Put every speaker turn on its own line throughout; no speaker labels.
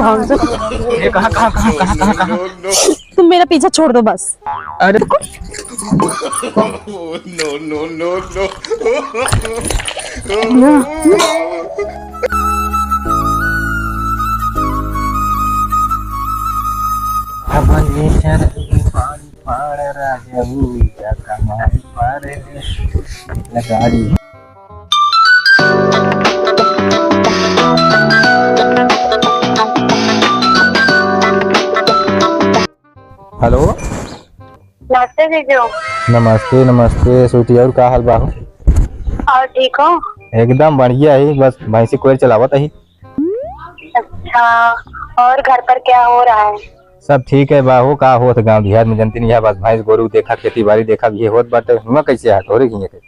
ये कहाँ कहाँ कहाँ कहाँ कहाँ कहाँ?
तुम मेरा पीछा छोड़ दो बस।
अरे
no, no, no, no.
गाड़ी हेलो
नमस्ते जीजू।
नमस्ते नमस्ते स्वीटी, और का हाल बाहू?
और ठीक हो?
एकदम बढ़िया ही, बस भैंसी कोयल चलावत ही।
अच्छा, और घर पर क्या हो रहा है?
सब ठीक है बाहू, का होत गांव बिहार में जनती नहीं है, बस भैंस गोरू देखा, खेती बाड़ी देखा, ये होत बाटे। हुआ कैसे है तोहरे खिए के?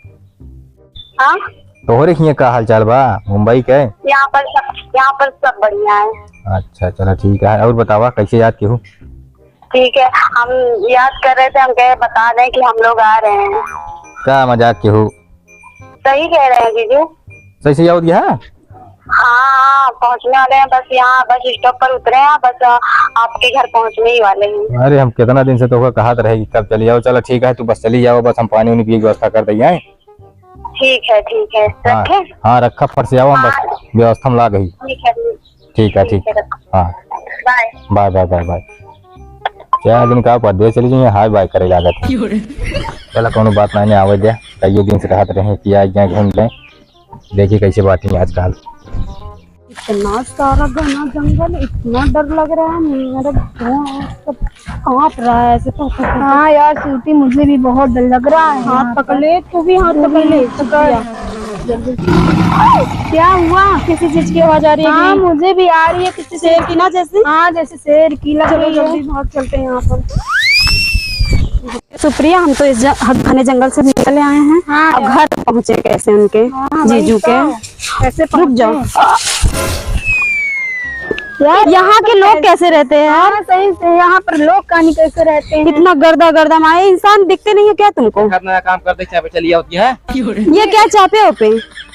हाँ,
तोहरे खिए का हाल चाल बा मुंबई के?
यहाँ पर सब बढ़िया है।
अच्छा चलो ठीक है, और बतावा कैसे याद की हूँ?
ठीक है, हम याद कर रहे थे, हम कहे बता दें कि हम लोग आ रहे हैं।
क्या मजाक की हूँ?
सही कह रहे हैं जीजू।
सही से याद है?
हाँ, पहुँचने वाले हैं, बस यहाँ बस स्टॉप पर उतरे हैं, बस आपके घर पहुँचने ही वाले हैं।
अरे हम कितना दिन से तो कहा रहेगी कब चली जाओ। चलो ठीक है, तू बस चली जाओ, बस हम पानी वानी की व्यवस्था कर देंगे।
ठीक है रखें?
हाँ रखा, फट से आओ, हम बस व्यवस्था में ला गई। ठीक है हाँ,
bye
bye bye bye bye. चार दिन का परदेश चली जाइए, हाय बाय करे लागत। चलो कोनो बात नहीं, आवे दे, कई दिन से रहत रहे कि आज यहाँ घूम लें, देखिए कैसे बात है आजकल।
इतना सारा घना जंगल, इतना डर लग रहा है, मेरा सब कांप रहा है ऐसे तो।
हाँ यार स्वीटी, मुझे भी बहुत डर लग रहा है।
हाथ पकड़ ले, तू भी हाथ पकड़ ले। क्या हुआ? किसी चीज की आवाज आ रही है?
हाँ मुझे भी आ रही है, किसी
शेर की ना जैसे?
हाँ जैसे शेर की लग
चलो
रही है।
जल्दी भाग चलते हैं यहाँ पर। सुप्रिया, हम तो इस घने जंगल से निकले आए हैं।
हाँ
अब घर पहुँचे कैसे उनके? जीजू के
कैसे
रुक जाओ यार, यहाँ के लोग कैसे रहते हैं यार?
हाँ सही से, यहाँ पर लोग कहानी कैसे रहते हैं?
इतना गर्दा माए, इंसान दिखते नहीं है क्या तुमको?
नया काम करते चाहे चली होती है।
ये क्या चापे हो पे?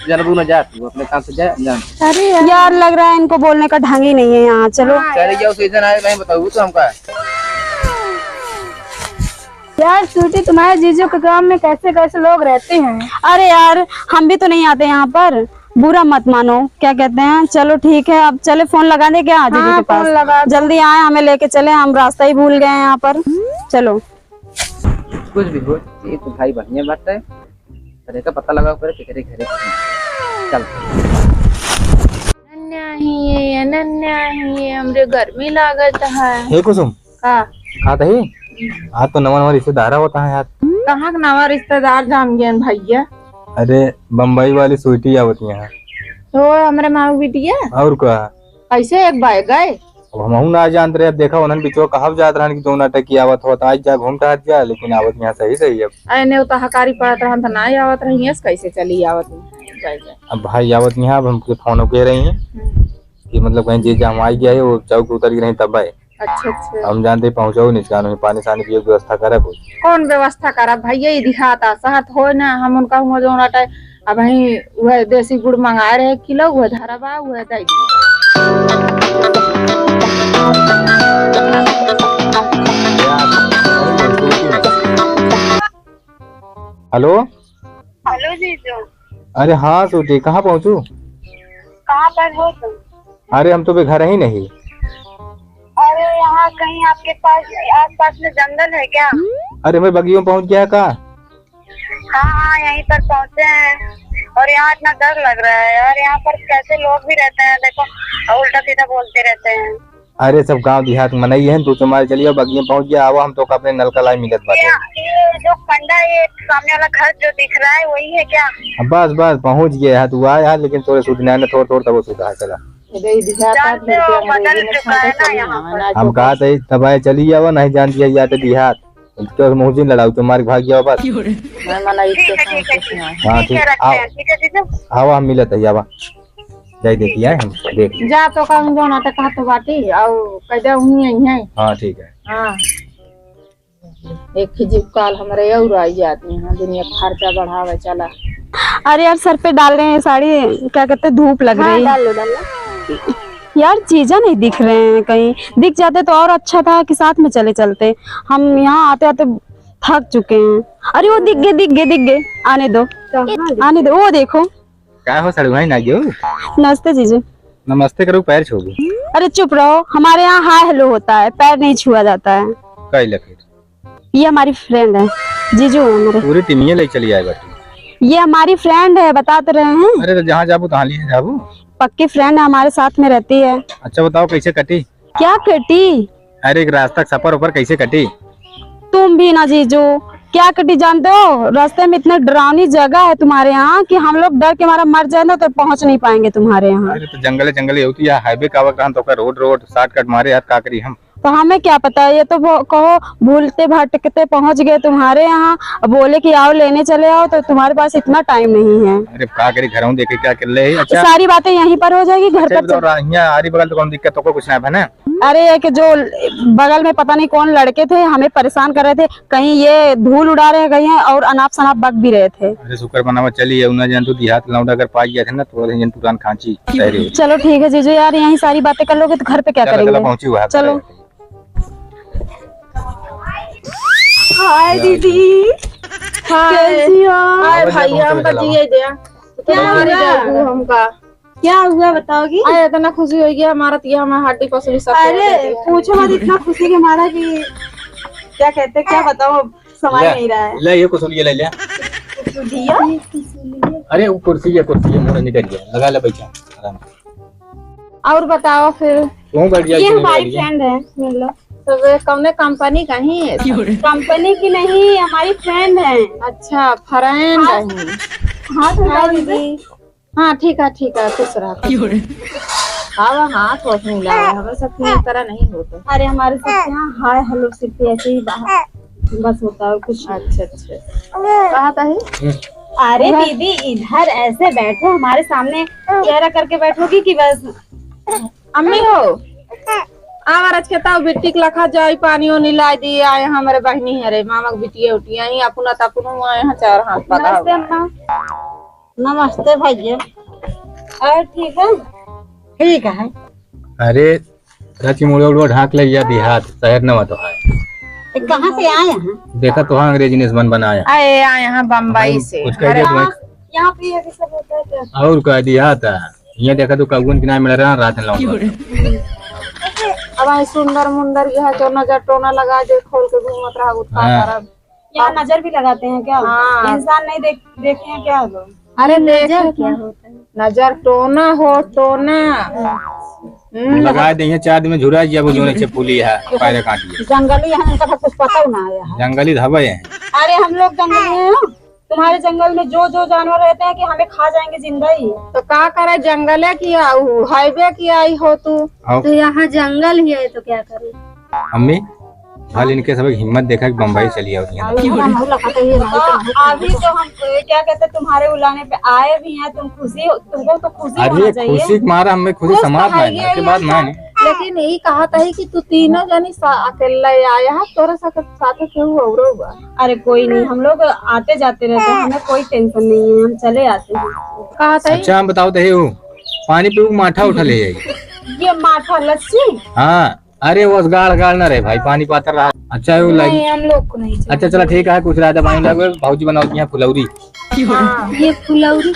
जनबू न जा, तू अपने काम से जा जान।
अरे यार लग रहा है इनको बोलने का ढंग ही नहीं है यहाँ। चलो
चले जाओ, सीजन आए नहीं बताऊ तो हमका।
यार स्वीटी, तुम्हारे जीजू के गांव में कैसे कैसे लोग रहते हैं?
अरे यार हम भी तो नहीं आते यहाँ पर, बुरा मत मानो। क्या कहते हैं, चलो ठीक है, अब चले फोन लगा दे क्या जीजू के पास?
लगा
जल्दी आए, हमें लेके चले, हम रास्ता ही भूल गए हैं यहाँ पर। चलो
कुछ भी हो, ये तो भाई बढ़िया बात है, अरे का पता लगाओ करे तेरे घरे चल।
अनन्या ही हमरे गर्मी लागत है।
हे कुसुम,
का
खात ही आज तो नवा रिश्तेदार होता है यार।
कहाँ का नवा रिश्तेदार जाम गए भैया?
अरे बम्बई वाली स्वीटी आवती है।
तो हमरे माँ बिटिया
और क्या
कैसे एक बार गए?
अब हम ना जानते रहे, अब देखा उन्होंने बिचवा कहा जात रहन कि दो नाटक की आवत होता, आज जा घूमता जा, लेकिन आवत यहाँ सही अब
अने तो हकारी पड़त रहन तो ना आवत रही, कैसे चली आवत जाए।
अब भाई आवत यहाँ, अब हमके फोन कह रही हैं कि मतलब कहीं जे हम आई गया है, वो चौक उतर गई रही तब आए।
अच्छा
हम जानते पहुँचाओ निचकानो, पानी सानी की व्यवस्था करे कुछ।
कौन व्यवस्था करा भैया? ये दिखाता सहत हो ना, हम उनका हुआ जो नाटा अब वही वह देसी गुड़ मंगाए रहे किलो, वह धरबा वह दे
हेलो
हेलो जीजू।
अरे हाँ स्वीटी, कहाँ पहुँचू?
कहाँ पर हो तुम?
अरे हम तो भी घर ही नहीं।
अरे यहाँ कहीं आपके पास आस पास में जंगल है क्या?
अरे मैं बगियों पहुँच गया का?
हाँ यहीं पर पहुँचे हैं, और यहाँ इतना डर लग रहा है यार, यहाँ पर कैसे लोग भी रहते हैं, देखो उल्टा सीधा बोलते रहते हैं।
अरे सब गांव देहात में नहीं है, तू तुम्हारे चलिए बगियों पहुँच गया, आओ हम तो अपने नल का लाई मिलत बात।
ये जो पंडा, ये सामने वाला घर जो दिख रहा है वही है क्या?
बस बस पहुँच गया है, तू आया लेकिन थोड़े सुधना थोड़ा तब सुधा चला।
बदल चुका है ना यहाँ पर।
हम कहा थे तब आए चली जाओ, नहीं जानती है या तो देहात तो मुझे लड़ाऊ तुम्हारे भाग गया बस।
ठीक
हाँ
है, रखते हैं। ठीक है जीजू,
हाँ हम मिलत है जावा जाई देखिए हम देख
जा तो कहूँ जो नाटक कहा तो बाटी और कैदा हुई है।
हाँ ठीक है।
हाँ एक खिजी काल हमारे और आई जाती है, दुनिया खर्चा बढ़ावे चला।
अरे यार सर पे डाल रहे हैं साड़ी, क्या कहते हैं, धूप लग रही है।
डाल लो।
यार जीजा नहीं दिख रहे हैं, कहीं दिख जाते तो और अच्छा था कि साथ में चले चलते। हम यहाँ आते आते थक चुके हैं। अरे वो दिख गए। आने दो वो देखो।
क्या हो सड़ू भाई ना गयो?
नमस्ते जीजू।
नमस्ते करो, पैर छोड़ू।
अरे चुप रहो, हमारे यहाँ हाय हेलो होता है, पैर नहीं छुआ जाता है।
कई फिर
ये हमारी फ्रेंड है, जीजू है मेरे।
पूरी टीमिये ले चली आए बेटी।
ये हमारी फ्रेंड है, बता तो रहे हैं।
अरे तो जहाँ जाबू तहाँ लिए जाबू।
पक्की फ्रेंड है, हमारे साथ में रहती है।
अच्छा बताओ कैसे कटी?
क्या कटी?
अरे एक रास्ता सफर ऊपर कैसे कटी?
तुम भी ना जीजू, क्या कटी जानते हो? रास्ते में इतना डरावनी जगह है तुम्हारे यहाँ कि हम लोग डर के मारा मर जाए ना तो पहुँच नहीं पाएंगे तुम्हारे यहाँ।
अरे तो जंगल होती है, हाईवे का वक्त तो रोड शॉर्टकट मारे यार, का करी हम?
तो हमें क्या पता, ये तो कहो भूलते भटकते पहुंच गए तुम्हारे यहाँ, बोले कि आओ लेने चले आओ, तो तुम्हारे पास इतना टाइम नहीं है।
अरे का करी, घर देखे क्या कर ले। अच्छा
सारी बातें यहीं पर हो जाएगी, घर पर।
आरी बगल तो कौन दिक्कत तो कुछ ना है ना?
अरे एक जो बगल में पता नहीं कौन लड़के थे, हमें परेशान कर रहे थे, कहीं ये धूल उड़ा रहे कहीं और अनाप शनाप बक भी रहे थे।
अरे शुक्र बनावा चली है जन तू देहात लौंडा अगर पाई गया थे ना थोड़ा जन पुरान खांची।
चलो ठीक है जीजू, यार यही सारी बातें कर लोगे तो घर पे क्या करेंगे?
पहुंची हुआ
चलो। हाय दीदी, कैसी हो?
हाय भैया, हम बचिए दिया तुम्हारे जागू हमका
क्या हुआ बताओगी?
आए इतना खुशी हो गया हमारा, तिया में हड्डी पसली सब।
अरे पूछो मत, इतना खुशी के हमारा कि क्या कहते, क्या बताओ, समझ नहीं रहा है।
ले ये कुछ ले ले। अरे वो कुर्सी है मुंह निकल गया, लगा ले बैठा आराम।
और बताओ फिर।
वो बैठ गया।
ये हमारी फ्रेंड है, मिल लो।
तो वे कौन कंपनी का ही है?
कंपनी की नहीं, हमारी फ्रेंड है।
अच्छा फ्रेंड है।
हाँ तो दीदी।
हाँ ठीक है खुश रहा। हाँ हाथ वोट नहीं लगा, हमें सब तरह नहीं होता।
अरे हमारे साथ यहाँ हाय हेलो सिर्फ ऐसे ही बाहर बस होता है कुछ।
अच्छा कहा था ही?
अरे दीदी इधर ऐसे बैठो, हमारे सामने चेहरा करके बैठोगी कि बस?
अम्मी हो आवार कहता बेटी के लखा जाई पानी ओनी ला दी आए हमारे बहनी है रे मामा की बिटिया उठिया ही अपना तपनो आए हैं चार हाथ पका।
नमस्ते अम्मा। नमस्ते भैया। और ठीक है।
अरे चाची मुड़े ढाक ले गया देहात शहर न तो है।
कहाँ से आए हैं?
देखा तो हाँ अंग्रेजी ने बनाया।
आए यहाँ बम्बई से।
कुछ कह दिया
यहाँ पे ये सब होता है क्या?
और कह दिया था ये देखा तो कौन किनारे मिल रहा रात में
अब आई सुंदर मुंदर यह जो नजर टोना लगा दे खोल के घूमत रहा उठा कर।
यहाँ नजर भी लगाते हैं क्या?
हाँ।
इंसान नहीं देखे हैं क्या लोग?
अरे नजर क्या होता है? नजर टोना हो टोना
लगा देंगे 4 दिन में झुरा जब जो नीचे पुली है पैरे काटिए।
जंगली है, इनका कुछ पता ना आया है।
जंगली धब्बे हैं।
अरे हम लोग जंगली हैं ना, तुम्हारे जंगल में जो जानवर रहते हैं कि हमें खा जाएंगे जिंदा ही।
तो क्या करे, जंगले की आऊ हाईवे की आई हो तू?
तो यहाँ जंगल ही है तो क्या करूँ?
अम्मी हाल इनके सब हिम्मत देखा कि बम्बई चली आओ।
अभी तो हम क्या कहते हैं, तुम्हारे बुलाने पे आए भी हैं, तुमको तो खुशी होना
अरे
चाहिए।
खुशी मारा हमें खुशी समाज में के बाद ना।
लेकिन यही कहा था कि तू तीनों जनी अकेला आया है, तोरा साथ क्यों हुआ?
अरे कोई नहीं, हम लोग आते जाते रहते हैं, हमें कोई टेंशन नहीं है, हम चले आते हैं।
कहा था
अच्छा हम बताओ तो पानी पी माठा उठा ले
ये माठा लस्सी।
हाँ अरे वो गाड़ ना रहे भाई, पानी पातर रहा। अच्छा वो
नहीं, हम लोग को नहीं।
अच्छा चला ठीक है, कुछ राधा पानी लगे भाजी बनाओ फुलौरी।
ये फुलौरी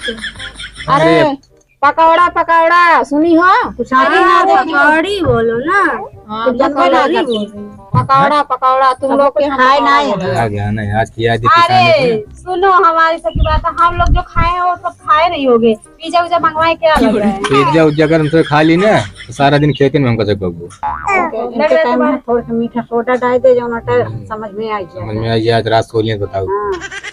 अरे पकौड़ा सुनी हो?
पकौड़ी बोलो ना।
पकौड़ा तुम लोग के
खाए ना।
आज किया
अरे सुनो हमारी सबकी बात, हम लोग जो खाए हैं वो सब खाए नहीं होगे। पिज्जा उज्जा मंगवाए क्या लग रहा है?
पिज्जा उज्जा अगर हमसे खा ली ना तो सारा दिन खेते में हमको सकबो।
थोड़ा सा मीठा सोडा डाल दे जो समझ में आ जाए।
आज रात सोलिए बताओ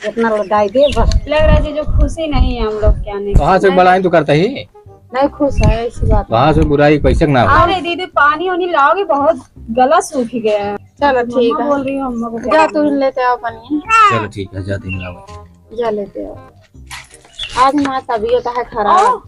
इतना डाल दे बस। लग रहा है जो खुशी नहीं है हम लोग क्या नहीं।
वहाँ से बड़ाई तो करता ही
नहीं खुश है ऐसी बात।
वहाँ से बुराई पैसे ना हो।
अरे दीदी पानी वानी लाओगे, बहुत गला सूख गया है।
चलो ठीक है,
बोल रही हूँ अम्मा को।
जा तू लेते आओ पानी।
चलो ठीक है जाते हैं।
जा लेते आओ। आज हमारा तबीयत है खराब।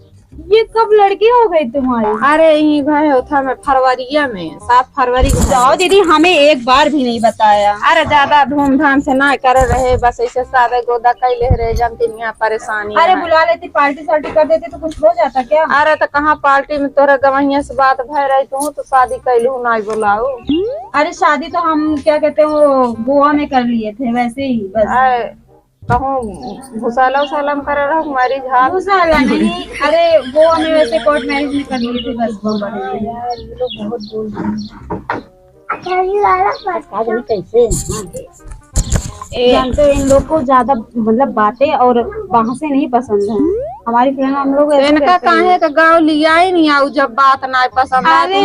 ये कब लड़की हो गई तुम्हारी?
अरे यही भाई था मैं फरवरिया में 7 फरवरी को
जाओ दीदी, हमें एक बार भी नहीं बताया।
अरे ज्यादा धूमधाम से ना कर रहे, बस ऐसे सादे गोदा कैले रहे, जानती नहीं परेशानी।
अरे बुला लेती, पार्टी सार्टी कर देती तो कुछ हो जाता क्या?
अरे तो कहाँ पार्टी में तोरा गवैया से बात भय रही तो शादी कैलू नहीं बुलाऊ।
अरे शादी तो हम क्या कहते हैं वो गोवा में कर लिए थे, वैसे ही बस।
कहूँ घुसाला उसाला में करे रहो हमारी झाल
घुसाला नहीं, अरे गोवा में वैसे कोर्ट मैरिज में कर लिए थे बस। जानते हो इन लोग को ज्यादा मतलब बातें और वहाँ से नहीं पसंद है। हमारी फ्रेंड हम लोग
इनका काहे का गाँव लिया ही नहीं आऊ जब बात नहीं पसंद
अरे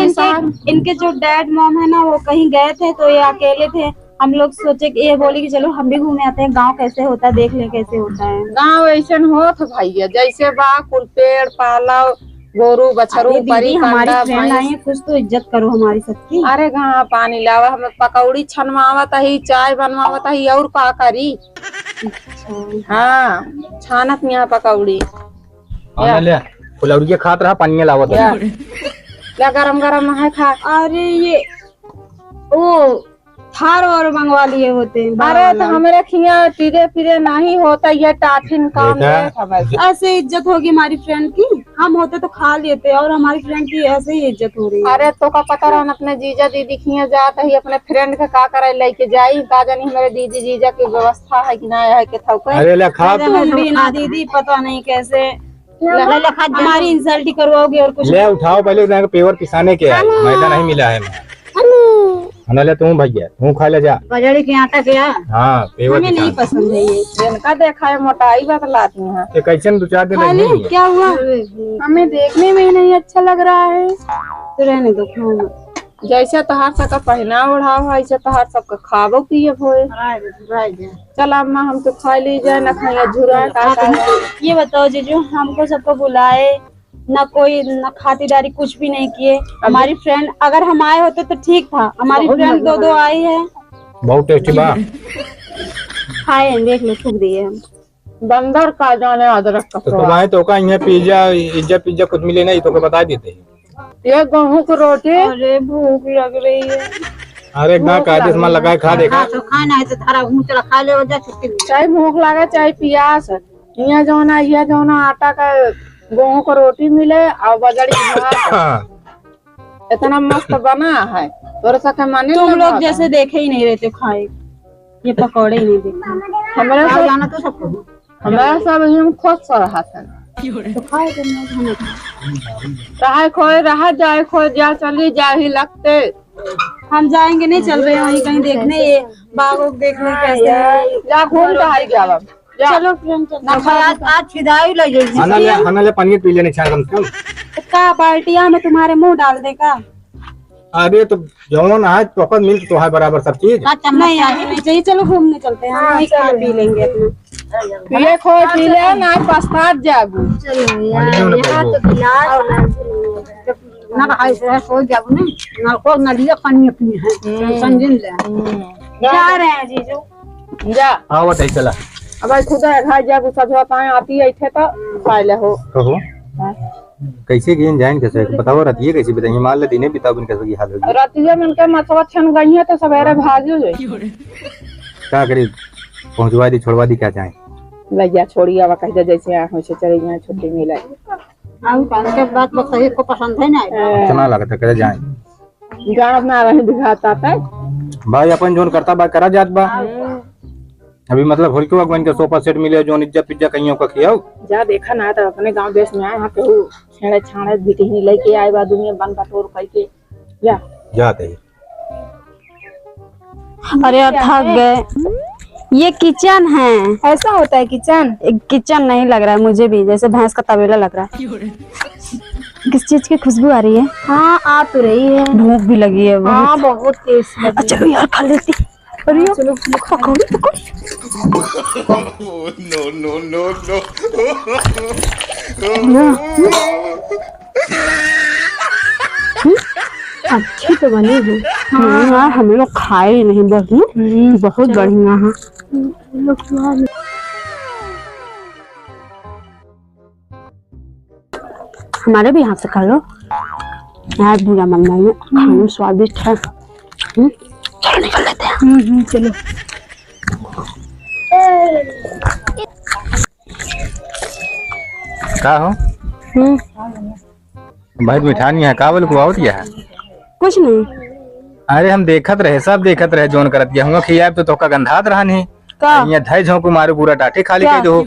इनके जो डैड मॉम है ना वो कहीं गए थे तो ये अकेले थे। हम लोग सोचे कि ये बोली कि चलो हम भी घूमने आते हैं, गांव कैसे होता है देख ले कैसे होता है।
गाँव ऐसा होत भैया जैसे बा कुल पेड़ पाला गोरू बछरू
बड़ी हमारी फ्रेंड आई है, कुछ तो इज्जत करो हमारी सबकी।
अरे कहाँ पानी लावा, हमें पकौड़ी छनवावत ही, चाय बनवावत ही और का करी। हाँ छानत यहाँ पकौड़ी
फुलौरी खात रहा, पानी लावत
क्या गरम गरम है खा।
अरे ये ओ थार और मंगवा लिए होते हैं।
अरे तो हमारे खिया टीरे फिरे नहीं होता, ये टाठिन काम है।
ऐसे इज्जत होगी हमारी फ्रेंड की, हम होते तो खा लेते और हमारी फ्रेंड की ऐसे ही इज्जत हो रही है।
अरे तो का पता रहा अपने जीजा दीदी खिया जाता ही अपने फ्रेंड का का करे लेके जाई, का जानी हमारे दीदी जीजा की व्यवस्था है कि ना है के था।
हम भी ना दीदी पता नहीं कैसे हमारी इंसल्ट ही करवाओगे और कुछ।
ले उठाओ पहले पेवर पिसाने के मैदा नहीं मिला है। तू भैया तू खा ले जा
बजड़ी के आटा क्या।
हाँ पेवर
हमें नहीं पसंद है ये।
इनका देखा है मोटाई बतलाती है।
कैसे 2-4 दिन नहीं
क्या हुआ?
हमें देखने में ही नहीं अच्छा लग रहा है।
तो रहने दो, खाओ मत।
जैसे तहार सबका पहना ओढ़ाव है ऐसे तहार सबका खावो पिए होए। चल अम्मा हम तो खा ली जाए ना खाया झुरा का।
ये बताओ जीजू, हमको सबको बुलाए ना, कोई ना खातिरदारी कुछ भी नहीं किए। हमारी फ्रेंड अगर हम आए होते तो ठीक था, हमारी फ्रेंड 2 आई है।
बहुत टेस्टी बा,
खाए देख लो, थूक दिए हम।
बंदर का जाने अदरक का
तो आए तो का यहाँ पिज्जा कुछ मिले नहीं तो बता देते हैं।
ये गेहूं की रोटी।
अरे भूख लग रही है।
अरे ना कायदे से लगाए खा देखा
तो खाना है तो थारा ऊंचा खा ले वजह छुट्टी।
चाहे भूख लगे चाहे प्यास, यहाँ जो ना आटा का गेहूं का रोटी मिले और बजड़ी इतना मस्त बना है तोरे सके माने।
तुम लोग जैसे देखे ही नहीं रहते खाए, ये पकौड़े ही नहीं देखे।
हमारे सब
जाना तो सबको,
हमारा सब हम खुद सा रहा था
तो खाए
रहा खोए रहा जाए खोए जा चली जा ही लगते।
हम जाएंगे नहीं, चल रहे हैं वहीं कहीं देखने, ये बागों देखने कैसे है।
जा घूम तो हारी जावा।
चलो फ्रेंड आज फिदाई लगे।
खाना ले पानी पी लेने कम से कम।
का बाल्टिया में तुम्हारे मुंह डाल दे का।
अरे तो जौन आज पकड़ मिल तो है बराबर सब चीज
नहीं आगे नहीं चाहिए। चलो घूमने चलते हैं, वहीं खा पी लेंगे अपना।
पिए खो पी ले ना पछतात जाबू।
चलो यार यहाँ तो ना ऐसे सो जाबू ना, ना को नलिया पानी पी है समझ ले। जा रहे हैं जीजू,
जा
आओ बताइए चला।
अब खुद घर जाबू सजवाताएं आती है थे तो खा ले हो।
कहो कैसे गेन जाइन कैसे बताओ, रतिये कैसे बताइए, मान ले दिने बिताओ बिन कैसे की हाल होगी।
रतिये में उनके मछवा छन गई है तो सवेरे भाजो
क्या करी, पहुंचवा दी छोड़वा दी क्या चाहे
भैया छोड़ी अब कह दे जैसे हो से चले यहाँ छुट्टी मिले।
हम के बात बताइए को पसंद है ना,
इतना लगता है करे जाए
गाँव अपना रहे दिखाता है
भाई अपन जोन करता बा करा जात बा। अभी मतलब होल के भगवान के सोफा सेट मिले जो इज्जा पिज्जा कहीं का खियाओ
जा देखा ना तो अपने गांव देश में आए यहाँ पे छेड़े छाड़े बिटही लेके आए बा दुनिया बन बटोर करके जा
जाते हैं।
अरे थक गए। ये किचन है,
ऐसा होता है किचन?
किचन नहीं लग रहा है मुझे भी, जैसे भैंस का तबेला लग रहा है। किस चीज की खुशबू आ रही है?
हाँ आ तो रही है,
भूख भी लगी है बहुत।
हाँ बहुत तेज।
चलो यार खा लेती। अरे
चलो अच्छी तो बनी है।
हाँ हम लोग खाए नहीं बस बहुत बढ़िया है। हमारे भी यहाँ से कर लो यार, बुरा मन नहीं है, खाना स्वादिष्ट है। चलो निकल लेते हैं।
चलो।
का हो भाई मिठानी है का बोल को आउट है?
कुछ नहीं।
अरे हम देखत रहे, सब देखत रहे जोन करत गया हुआ खिया तो तोका गंधात रहा नहीं
का
यहाँ धै झोंकू मारू पूरा टाटे खाली
क्या?
कर दो।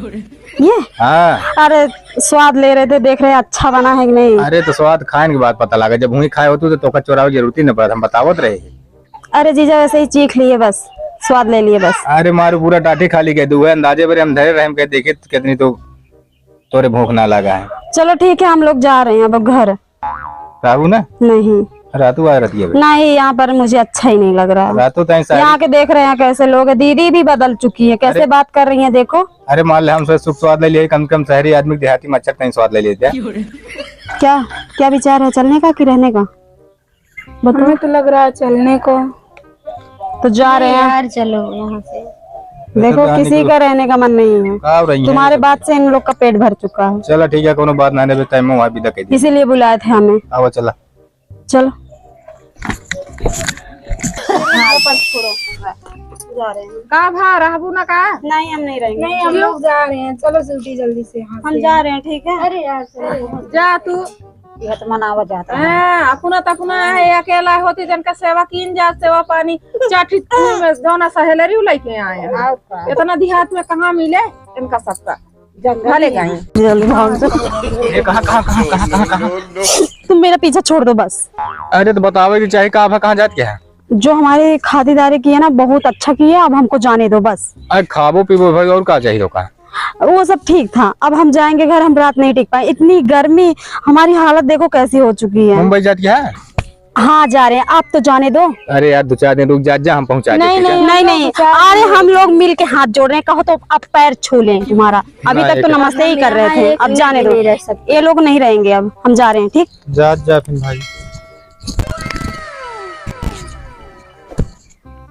ये
हाँ
अरे स्वाद ले रहे थे, देख रहे अच्छा बना है कि नहीं।
अरे तो स्वाद खाने के बाद पता लगा, जब हुई खाए होतू तो तोका चोराव जरूरत ही न पड़ा, हम बतावत रहे।
अरे जीजा वैसे ही चीख लिए बस, स्वाद ले लिए बस।
अरे मारू पूरा टाटे खाली कह दू है अंदाजे पर हम धरे रहे, हम कह देखे कितनी तो तोरे भूख ना लगा है।
चलो ठीक है, हम लोग जा रहे हैं अब घर।
राहू ना
नहीं
रातू आ रही है
नहीं, यहाँ पर मुझे अच्छा ही नहीं लग रहा है।
रातू तय
यहाँ के देख रहे हैं कैसे लोग हैं, दीदी भी बदल चुकी है, कैसे बात कर रही है देखो।
अरे मान ले हम सुख स्वाद ले लिए, कम से कम शहरी आदमी देहाती मच्छर कहीं स्वाद ले लेते।
क्या क्या विचार है, चलने का कि रहने का?
हमें तो लग रहा है चलने को।
तो जा रहे हैं
यार चलो यहाँ से।
देखो किसी का रहने का मन नहीं है, तुम्हारे बात से इन लोग का पेट भर चुका है,
चलो ठीक है, कोनो बात ना है, टाइम वहाँ भी दे
इसीलिए बुलाए थे हमें।
आओ चला
चलो
का भा रहबू ना का?
नहीं हम नहीं रहेंगे।
नहीं हम लोग जा रहे हैं, चलो सूटी जल्दी से यहाँ
हम जा रहे हैं ठीक है।
अरे यार चलो।
जा तू
यह तो मनावा जाता है।
अपना तपना है, अकेला होती जनका सेवा कीन जा, सेवा पानी चाठी में जोना सहेलरी लेके आए हैं। इतना देहात में कहाँ मिले इनका सबका जंगल गए।
जल्दी भाग जाओ।
ये कहाँ कहाँ कहाँ कहाँ कहाँ कहाँ?
तुम मेरा पीछा छोड़ दो बस।
अरे तो बताओ कि चाहे कहाँ जात क्या है?
जो हमारे खातिरदारी की है ना बहुत अच्छा की है, अब हमको जाने दो बस।
अरे खाबो पीबो भाई और का चाहिए का?
वो सब ठीक था, अब हम जाएंगे घर, हम रात नहीं टिक पाए, इतनी गर्मी, हमारी हालत देखो कैसी हो चुकी है।
मुंबई जात क्या है?
हाँ जा रहे हैं, आप तो जाने दो।
अरे यार 2-4 दिन रुक जा, हम पहुँचा
नहीं नहीं नहीं नहीं, अरे हम लोग मिल के हाथ जोड़ रहे हैं, कहो तो आप पैर छू लें तुम्हारा। अभी तक तो नमस्ते ही कर रहे थे, अब जाने दो, ये लोग नहीं रहेंगे, अब हम जा रहे हैं ठीक।
जा फिर भाई।